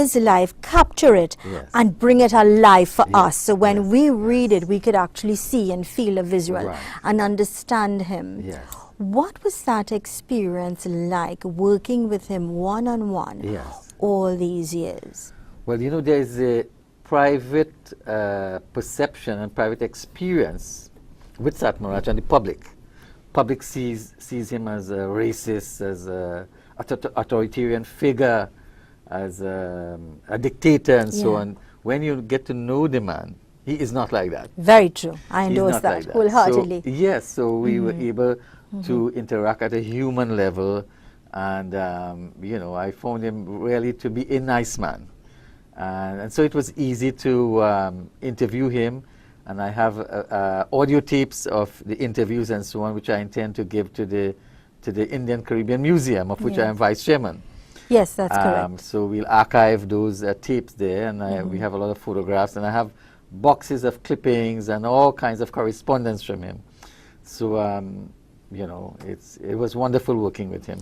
his life, capture it, Yes. and bring it alive for Yes, us. So when yes, we read it, we could actually see and feel a visual Right. and understand him. Yes. What was that experience like, working with him one-on-one Yes. all these years? Well, you know, there is a private perception and private experience with Satmaraj and the public. Public sees him as a racist, as a authoritarian figure, as a dictator and so on. When you get to know the man, he is not like that. Very true. I He's endorse not that like that. wholeheartedly. So, yes, so we were able to interact at a human level, and you know, I found him really to be a nice man. And so it was easy to interview him, and I have audio tapes of the interviews and so on, which I intend to give to the Indian-Caribbean Museum, of which I am vice chairman. Yes, that's correct. So we'll archive those tapes there, and we have a lot of photographs, and I have boxes of clippings and all kinds of correspondence from him. So, you know, it was wonderful working with him.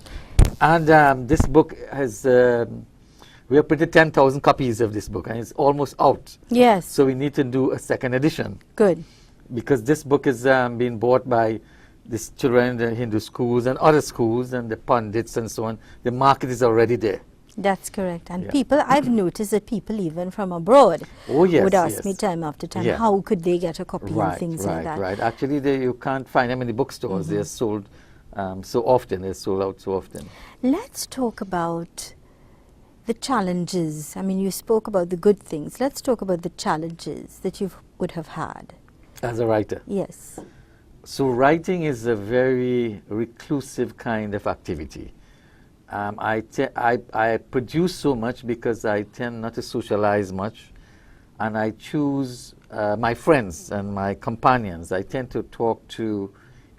And this book has, we have printed 10,000 copies of this book, and it's almost out. Yes. So we need to do a second edition. Good. Because this book is being bought by these children in the Hindu schools and other schools and the pundits and so on. The market is already there. That's correct. And people, I've noticed that people even from abroad would ask me time after time, how could they get a copy and things like that. Right. Actually, you can't find them in the bookstores. They're sold so often. They're sold out so often. Let's talk about the challenges. I mean, you spoke about the good things. Let's talk about the challenges that you would have had. As a writer? Yes. So writing is a very reclusive kind of activity. I produce so much because I tend not to socialize much, and I choose my friends and my companions. I tend to talk to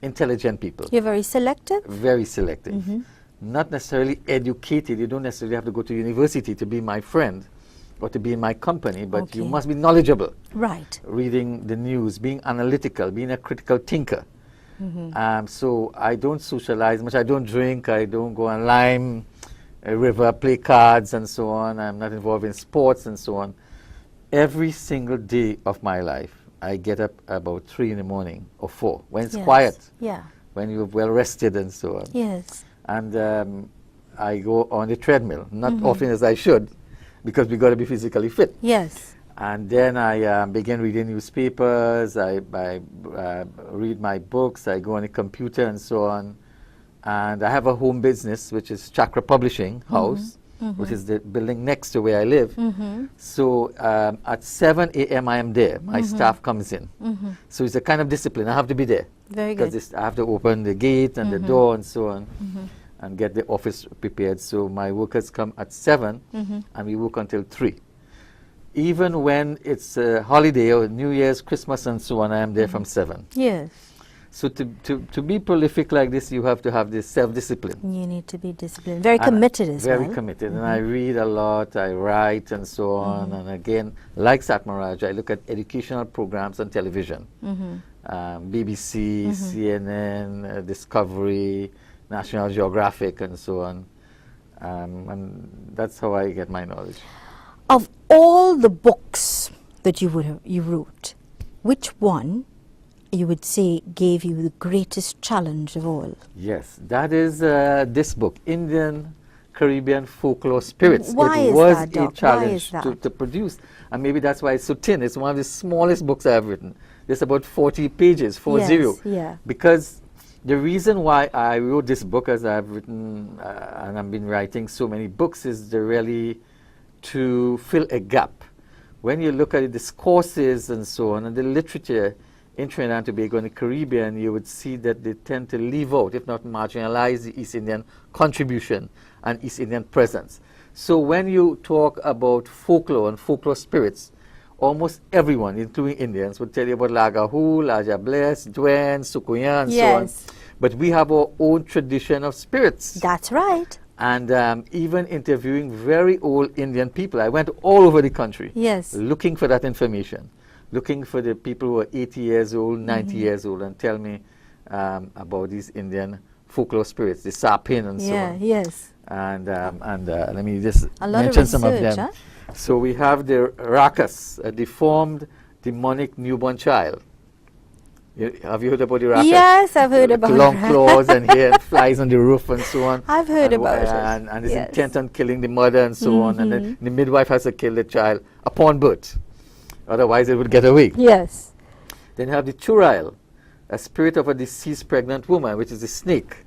intelligent people. You're very selective? Very selective. Not necessarily educated. You don't necessarily have to go to university to be my friend or to be in my company, but you must be knowledgeable. Right. Reading the news, being analytical, being a critical thinker. So I don't socialize much. I don't drink. I don't go on Lime, a river, play cards and so on. I'm not involved in sports and so on. Every single day of my life, I get up about 3 in the morning or 4 when it's quiet. Yeah. When you're well rested and so on. Yes. And I go on the treadmill, not often as I should, because we got to be physically fit. Yes. And then I begin reading newspapers, I read my books, I go on the computer and so on. And I have a home business, which is Chakra Publishing House, which is the building next to where I live. So at 7 a.m. I am there. My staff comes in. So it's a kind of discipline. I have to be there. Very good. Because I have to open the gate and the door and so on. And get the office prepared. So my workers come at 7 and we work until 3. Even when it's a holiday or New Year's, Christmas and so on, I am there from 7. Yes. So to be prolific like this, you have to have this self-discipline. You need to be disciplined. Very committed as well. Very committed. And I read a lot, I write and so on. And again, like Satmaraj, I look at educational programs on television. BBC, CNN, Discovery, National Geographic and so on. And that's how I get my knowledge. Of all the books that you wrote, which one you would say gave you the greatest challenge of all? Yes, that is this book, Indian-Caribbean Folklore Spirits. Why it is was that, a Doc? challenge to produce, and maybe that's why it's so thin. It's one of the smallest books I have written. There's about 40 pages, 40. Yes, yeah. Because the reason why I wrote this book, as I've written and I've been writing so many books, is really to fill a gap. When you look at the discourses and so on, and the literature in Trinidad and Tobago and the Caribbean, you would see that they tend to leave out, if not marginalize, the East Indian contribution and East Indian presence. So when you talk about folklore and folklore spirits, almost everyone, including Indians, would tell you about Lagahu, Laja Bless, Dwen, Sukuya, and so on. But we have our own tradition of spirits. That's right. And even interviewing very old Indian people. I went all over the country looking for that information, looking for the people who are 80 years old, 90 years old, and tell me about these Indian folklore spirits, the Sapin and so on. Yes. And let me just A lot mention of some of research, them. huh? So we have the Rakas, a deformed demonic newborn child. Have you heard about the Rakas? Yes, I've heard about long it. claws and hair and flies on the roof and so on. I've heard about it. And is Yes. intent on killing the mother and so on. And then the midwife has to kill the child upon birth. Otherwise it would get away. Yes. Then you have the Churail, a spirit of a deceased pregnant woman, which is a snake.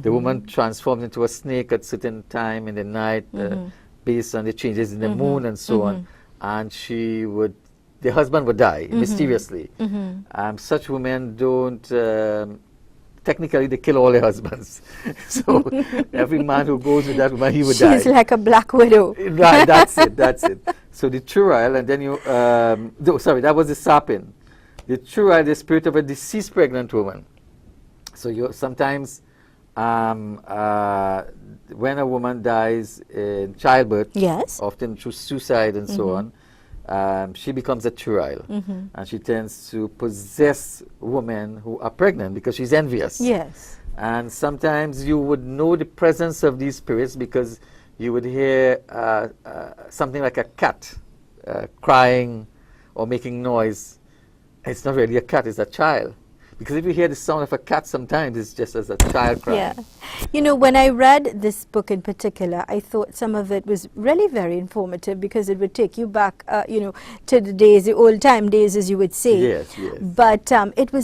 The woman transformed into a snake at certain time in the night based on the changes in the moon and so on. And the husband would die mysteriously. Such women don't, technically they kill all their husbands. So every man who goes with that woman, he would die. She's like a black widow. Right, that's it. So the Churail, and then that was the Sapin. The Churail, the spirit of a deceased pregnant woman. So sometimes when a woman dies in childbirth, Yes. often through suicide and so on, she becomes a Churail. And she tends to possess women who are pregnant because she's envious. Yes. And sometimes you would know the presence of these spirits because you would hear something like a cat crying or making noise. It's not really a cat, it's a child. Because if you hear the sound of a cat sometimes, it's just as a child crying. Yeah. You know, when I read this book in particular, I thought some of it was really very informative because it would take you back, to the days, the old time days, as you would say. Yes. But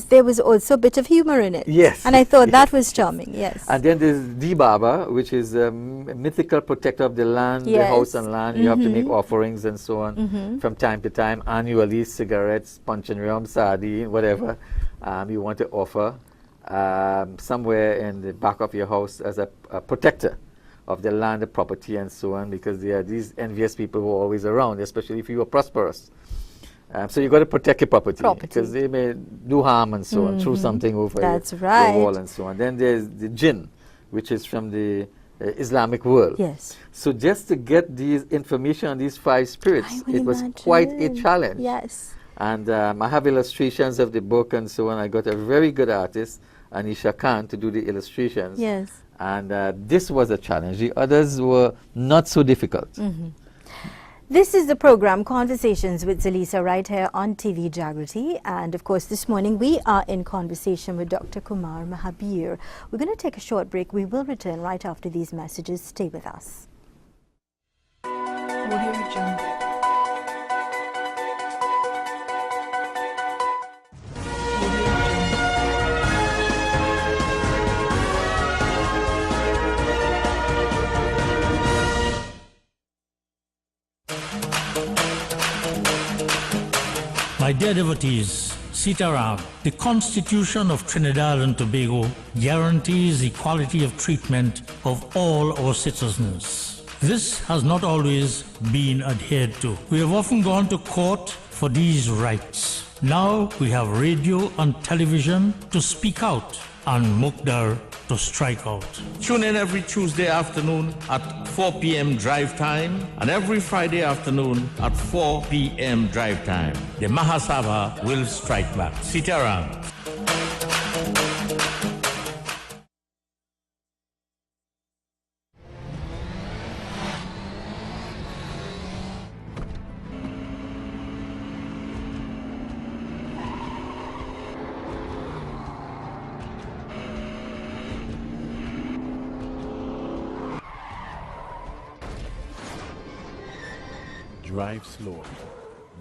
there was also a bit of humor in it. Yes. And I thought that was charming, yes. And then there's Dibaba, which is a mythical protector of the land, the Yes. house and land. You have to make offerings and so on from time to time, annually, cigarettes, punch and rum, sardine, whatever. You want to offer somewhere in the back of your house as a protector of the land, the property, and so on, because there are these envious people who are always around, especially if you are prosperous. So you got to protect your property because they may do harm and so on, throw something over That's your right. wall and so on. Then there's the jinn, which is from the Islamic world. Yes. So just to get these information on these 5 spirits, I would it was imagine. quite a challenge. Yes. And I have illustrations of the book and so on. I got a very good artist, Anisha Khan, to do the illustrations. Yes. And this was a challenge. The others were not so difficult. This is the program Conversations with Zalisa right here on TV Jaagriti. And of course, this morning we are in conversation with Dr. Kumar Mahabir. We're going to take a short break. We will return right after these messages. Stay with us. My dear devotees, Sitaram, the Constitution of Trinidad and Tobago guarantees equality of treatment of all our citizens. This has not always been adhered to. We have often gone to court for these rights. Now we have radio and television to speak out and Mukdar to strike out. Tune in every Tuesday afternoon at 4 p.m. drive time and every Friday afternoon at 4 p.m. drive time. The Mahasabha will strike back. Sitaram. Drive slower,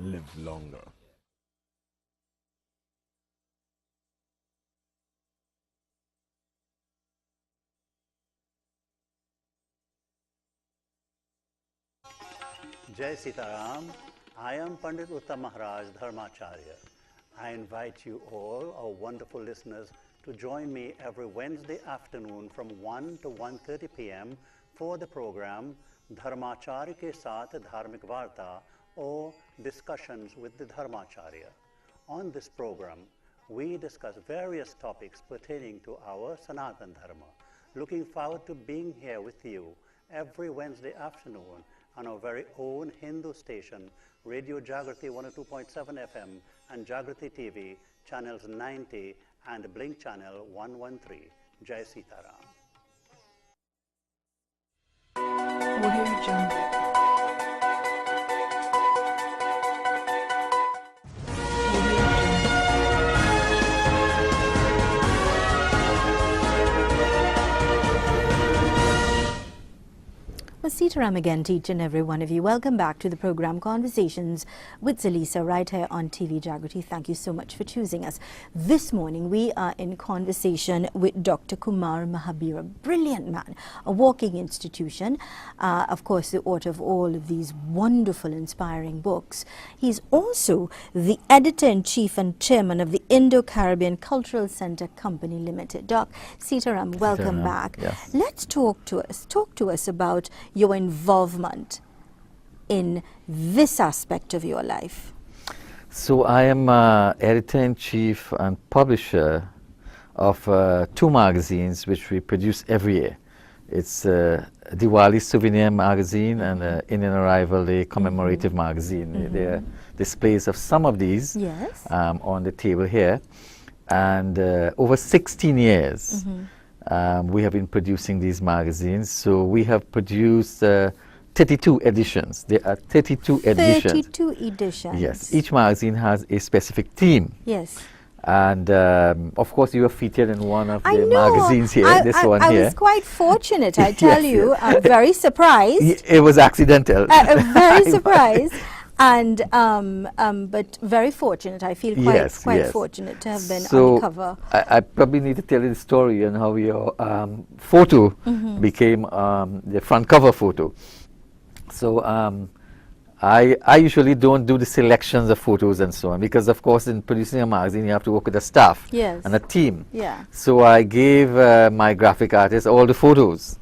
live longer. Jai Sitaram. I am Pandit Uttam Maharaj Dharmacharya. I invite you all, our wonderful listeners, to join me every Wednesday afternoon from 1 to 1:30 p.m. for the program Dharmacharya ke saath Dharmik Varta, or Discussions with the Dharmacharya. On this program, we discuss various topics pertaining to our Sanatan Dharma. Looking forward to being here with you every Wednesday afternoon on our very own Hindu station, Radio Jaagriti 102.7 FM and Jaagriti TV, channels 90 and Blink channel 113. Jai Sitaram. Well, Sitaram again to each and every one of you. Welcome back to the program Conversations with Zalisa right here on TV Jaagriti. Thank you so much for choosing us. This morning we are in conversation with Dr. Kumar Mahabir, a brilliant man, a walking institution, of course the author of all of these wonderful, inspiring books. He's also the editor-in-chief and chairman of the Indo-Caribbean Cultural Center Company Limited. Doc, Sitaram, welcome back. Yes. Let's talk to us about your involvement in this aspect of your life. So I am editor-in-chief and publisher of 2 magazines which we produce every year. It's Diwali Souvenir Magazine and Indian Arrival Day Commemorative Magazine. There are displays of some of these Yes. on the table here. And over 16 years we have been producing these magazines. So we have produced 32 editions. There are 32 editions. 32 editions. Yes. Each magazine has a specific theme. Yes. And of course you are featured in one of I the know. magazines here, this one I here. was quite fortunate, I tell Yes, you. yes. I'm very surprised. It was accidental. Very surprised. And but very fortunate. I feel quite Yes, yes. fortunate to have been So on the cover. I probably need to tell you the story on how your photo became the front cover photo. So I usually don't do the selections of photos and so on, because of course in producing a magazine you have to work with a staff Yes. and a team. Yeah. So I gave my graphic artist all the photos.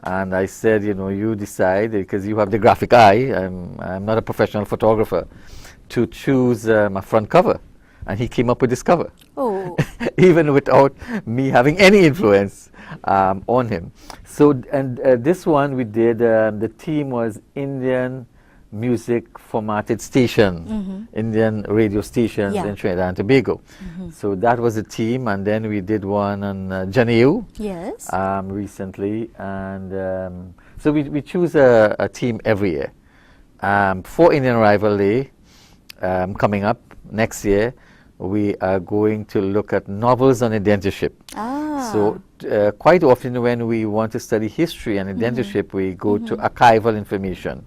And I said, you know, you decide, because you have the graphic eye, I'm not a professional photographer, to choose my front cover. And he came up with this cover. Oh. Even without me having any influence on him. So, and this one we did, the theme was Indian music formatted station, Indian radio stations Yeah. in Trinidad and Tobago. So that was the theme, and then we did one on Janeu Yes. recently, and so we choose a theme every year. For Indian Arrival Day coming up next year, we are going to look at novels on identityship. Ah. So quite often when we want to study history and identityship, we go to archival information.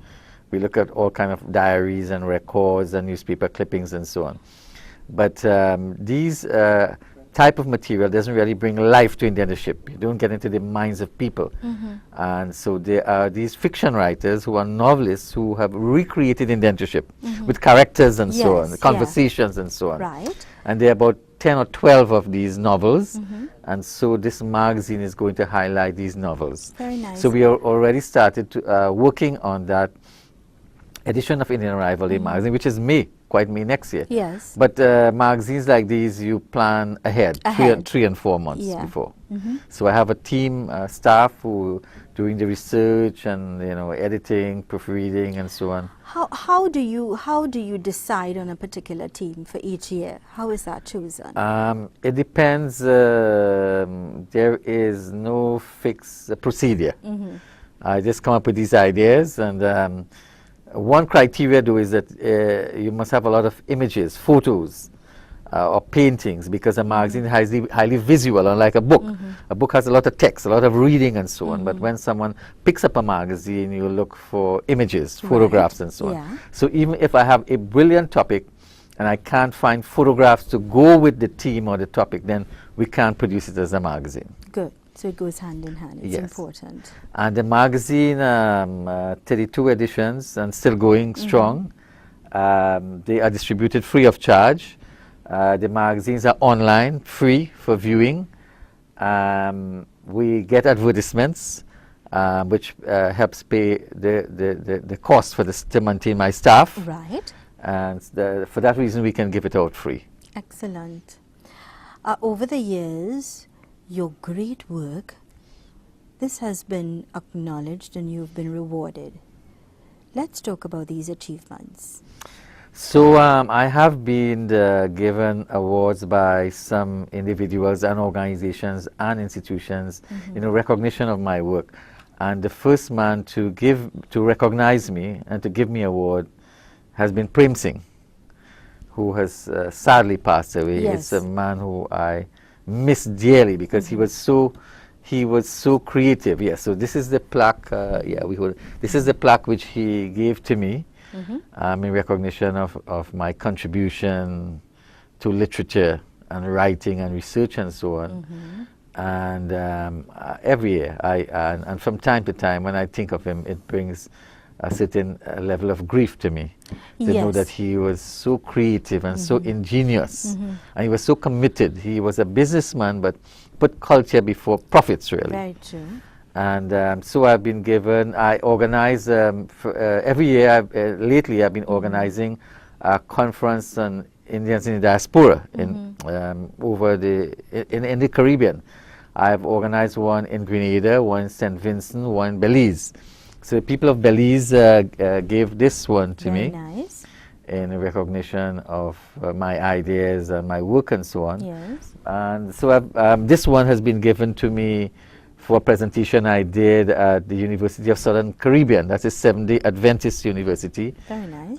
We look at all kind of diaries and records and newspaper clippings and so on. But these type of material doesn't really bring life to identityship. You don't get into the minds of people. And so there are these fiction writers who are novelists who have recreated identityship with characters and so Yes, on, yeah. conversations and so on. Right. And there are about 10 or 12 of these novels. And so this magazine is going to highlight these novels. Very nice. So we are already started to, working on that edition of Indian Arrival Day magazine, which is May next year. Yes. But magazines like these, you plan ahead. Three and 4 months Yeah. before. So I have a team, staff who doing the research and editing, proofreading, and so on. How do you decide on a particular theme for each year? How is that chosen? It depends. There is no fixed procedure. I just come up with these ideas, and one criteria though is that you must have a lot of images, photos, or paintings, because a magazine is highly visual, unlike a book. A book has a lot of text, a lot of reading and so on, but when someone picks up a magazine, you look for images, photographs and so on. Yeah. So even if I have a brilliant topic and I can't find photographs to go with the theme or the topic, then we can't produce it as a magazine. Good. So it goes hand in hand. It's Yes. important. And the magazine, 32 editions and still going strong. They are distributed free of charge. The magazines are online, free for viewing. We get advertisements, which helps pay the cost for this to maintain my staff. Right. And for that reason, we can give it out free. Excellent. Over the years, your great work, this has been acknowledged and you've been rewarded. Let's talk about these achievements. So I have been given awards by some individuals and organizations and institutions in recognition of my work. And the first man to recognize me and to give me award has been Prem Singh, who has sadly passed away. Yes. It's a man who I miss dearly because he was so creative. Yes. So this is the plaque. This is the plaque which he gave to me. In recognition of my contribution to literature and writing and research and so on. And every year, and from time to time, when I think of him, it brings a certain level of grief to me to know Yes. that he was so creative and so ingenious, and he was so committed. He was a businessman, but put culture before profits, really. Very true. And so I've been given, I organize, every year, lately I've been organizing a conference on Indians in the diaspora in the Caribbean. I've organized one in Grenada, one in St. Vincent, one in Belize. So the people of Belize gave this one to Very me nice. in recognition of my ideas and my work and so on. Yes. And so this one has been given to me for a presentation I did at the University of Southern Caribbean. That's a Seventh-day Adventist university. Very nice.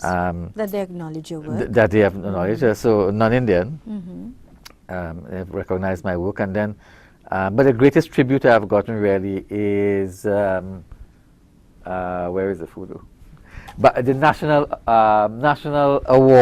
That they acknowledge your work. that they have knowledge. So non-Indian. They've recognized my work. And then, but the greatest tribute I've gotten really is, where is the photo? But the national award.